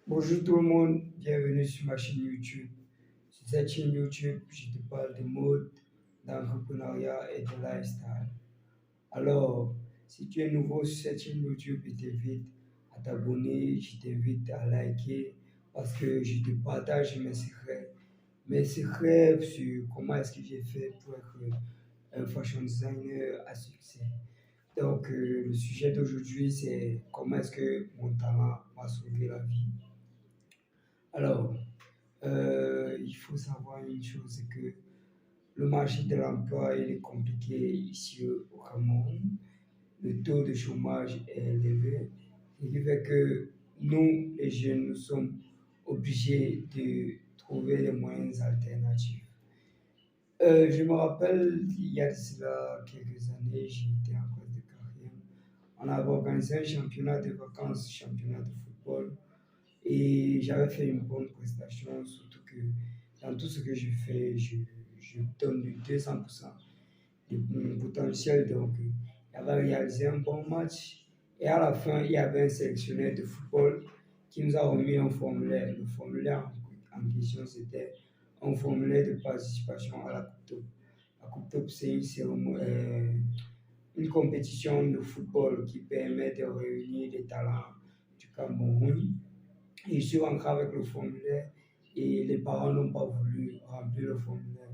Bonjour tout le monde, bienvenue sur ma chaîne YouTube. Sur cette chaîne YouTube, je te parle de mode, d'entrepreneuriat et de lifestyle. Alors, si tu es nouveau sur cette chaîne YouTube, je t'invite à t'abonner, je t'invite à liker parce que je te partage mes secrets sur comment est-ce que j'ai fait pour être un fashion designer à succès. Donc, le sujet d'aujourd'hui, c'est comment est-ce que mon talent m'a sauvé la vie. Alors, il faut savoir une chose, c'est que le marché de l'emploi il est compliqué ici au Cameroun. Le taux de chômage est élevé, ce qui fait que nous, les jeunes, nous sommes obligés de trouver des moyens alternatifs. Je me rappelle, il y a de cela quelques années, j'étais en classe de quatrième. On avait organisé un championnat de vacances, championnat de football. Et j'avais fait une bonne prestation, surtout que dans tout ce que je fais, je donne du 200% de mon potentiel. Donc, j'avais réalisé un bon match. Et à la fin, il y avait un sélectionneur de football qui nous a remis un formulaire. Le formulaire en question, c'était un formulaire de participation à la Coupe Top. La Coupe Top, c'est une compétition de football qui permet de réunir les talents du Cameroun. Et je suis rentré avec le formulaire et les parents n'ont pas voulu remplir le formulaire.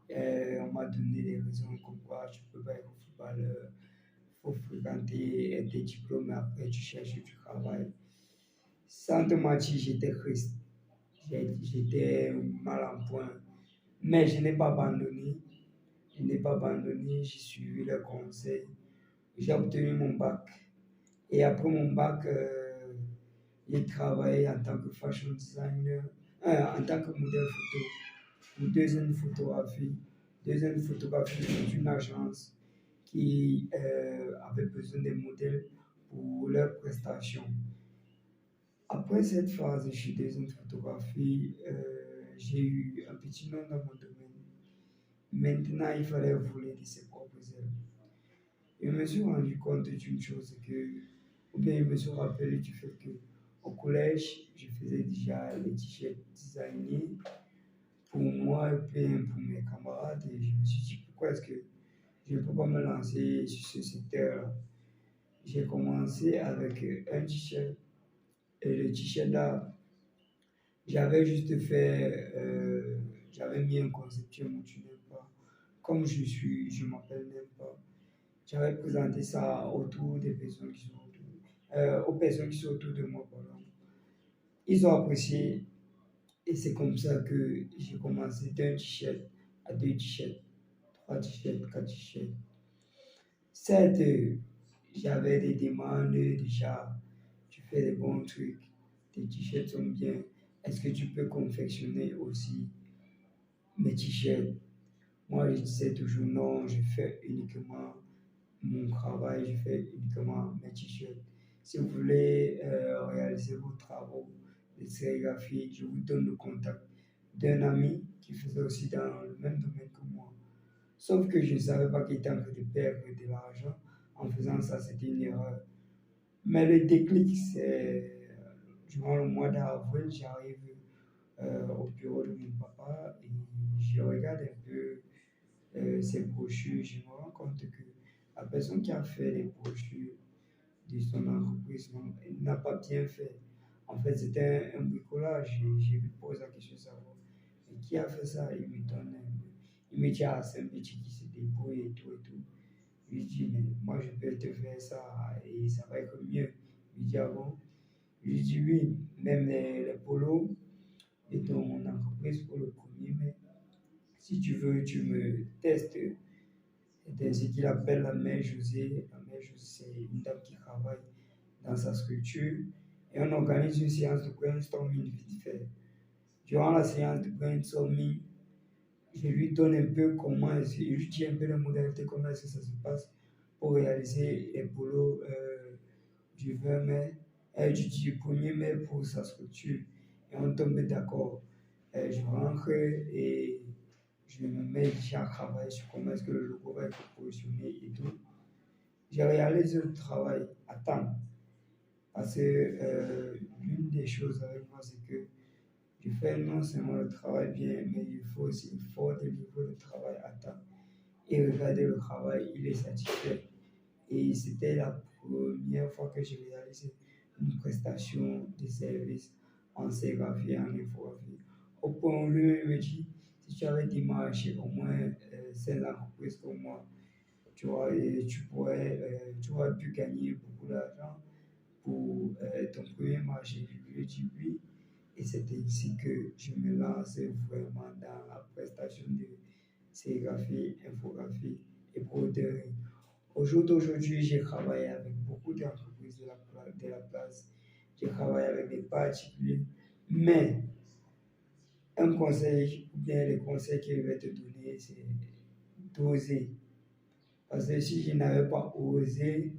On m'a donné des raisons comme quoi tu peux pas être footballeur, il faut fréquenter tes diplômes et après tu cherches du travail. Sans te mentir, j'étais triste, j'étais mal en point. Mais je n'ai pas abandonné, j'ai suivi les conseils, j'ai obtenu mon bac. Et après mon bac, j'ai travaillé en tant que fashion designer, en tant que modèle photo pour Deuxième photographie c'est une agence qui avait besoin de modèles pour leurs prestations. Après cette phase chez Deuxième photographie, j'ai eu un petit nom dans mon domaine. Maintenant, il fallait voler de ses propres ailes. Je me suis rendu compte d'une chose ou bien je me suis rappelé du fait que au collège, je faisais déjà les t-shirts designés pour moi et puis pour mes camarades. Et je me suis dit, pourquoi est-ce que je ne peux pas me lancer sur ce secteur-là? J'ai commencé avec un t-shirt. Et le t-shirt là, j'avais juste fait, j'avais mis un conceptuel où tu n'aimes pas. Comme je m'appelle n'aime pas. J'avais présenté ça autour des personnes qui sont aux personnes qui sont autour de moi, pardon. Ils ont apprécié et c'est comme ça que j'ai commencé d'un t-shirt à deux t-shirts, trois t-shirts, quatre t-shirts. Certes, j'avais des demandes déjà, tu fais des bons trucs, tes t-shirts sont bien. Est-ce que tu peux confectionner aussi mes t-shirts? Moi, je disais toujours non, je fais uniquement mon travail, je fais uniquement mes t-shirts. Si vous voulez réaliser vos travaux de sérigraphie, je vous donne le contact d'un ami qui faisait aussi dans le même domaine que moi. Sauf que je ne savais pas qu'il était en train de perdre de l'argent en faisant ça, c'était une erreur. Mais le déclic, c'est durant le mois d'avril, j'arrive au bureau de mon papa et je regarde un peu ces brochures. Je me rends compte que la personne qui a fait les brochures de son entreprise n'a pas bien fait. En fait, c'était un bricolage. Je lui pose la question de savoir. Et qui a fait ça? Il me donne il me dit, ah, c'est un petit qui se débrouille et tout et tout. Je lui dis, mais moi, je peux te faire ça et ça va être mieux. Il me dit, ah bon? Je lui dis, oui, même les polos de ton entreprise pour le 1er mai. Si tu veux, tu me testes. C'est ainsi qu'il appelle la mère José. La mère José, c'est une dame qui travaille dans sa structure. Et on organise une séance de brainstorming vite fait. Durant la séance de brainstorming, je lui donne un peu je lui dis un peu les modalités, comment est-ce que ça se passe pour réaliser les polos du 20 mai, du 1er mai pour sa structure. Et on tombe d'accord. Je rentre et je me mets déjà à travailler sur comment est-ce que le logo va être positionné et tout. J'ai réalisé le travail à temps. Parce que l'une des choses avec moi, c'est que je fais non seulement le travail bien, mais il faut délivrer le travail à temps. Et regarder le travail, il est satisfait. Et c'était la première fois que j'ai réalisé une prestation de service en sérigraphie et en infographie. Au point où lui me dit, si tu avais démarché au moins 5 entreprises comme moi, tu aurais pu gagner beaucoup d'argent pour ton premier marché. Je lui ai dit oui. Et c'est ainsi que je me lance vraiment dans la prestation de sérigraphie, infographie et broderie. Au jour d'aujourd'hui, j'ai travaillé avec beaucoup d'entreprises de la place. J'ai travaillé avec des particuliers. Mais un conseil, ou bien les conseils que je vais te donner, c'est d'oser. Parce que si je n'avais pas osé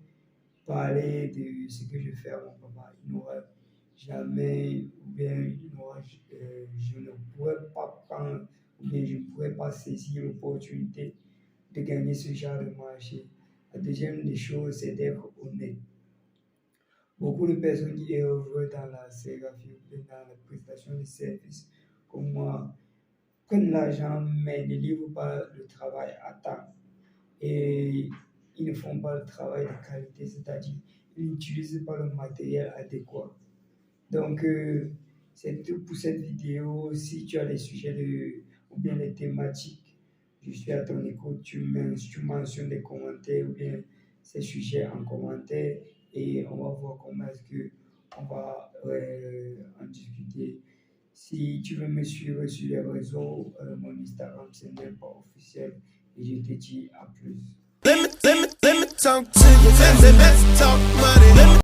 parler de ce que je fais à mon papa, il n'aurait jamais, ou bien je ne pourrais pas prendre, ou bien je ne pourrais pas saisir l'opportunité de gagner ce genre de marché. La deuxième des choses, c'est d'être honnête. Beaucoup de personnes qui œuvrent dans la sérigraphie ou bien dans la prestation de services, comme moi, prennent l'argent mais ne livrent pas le travail à temps. Et ils ne font pas le travail de qualité, c'est-à-dire ils n'utilisent pas le matériel adéquat. Donc, c'est tout pour cette vidéo. Si tu as des sujets ou bien des thématiques, je suis à ton écoute. Tu mentionnes des commentaires ou bien ces sujets en commentaire et on va voir comment est-ce que on va en discuter. Si tu veux me suivre sur les réseaux, mon Instagram c'est même pas officiel et je te dis à plus. Let me talk to you. Let's talk money.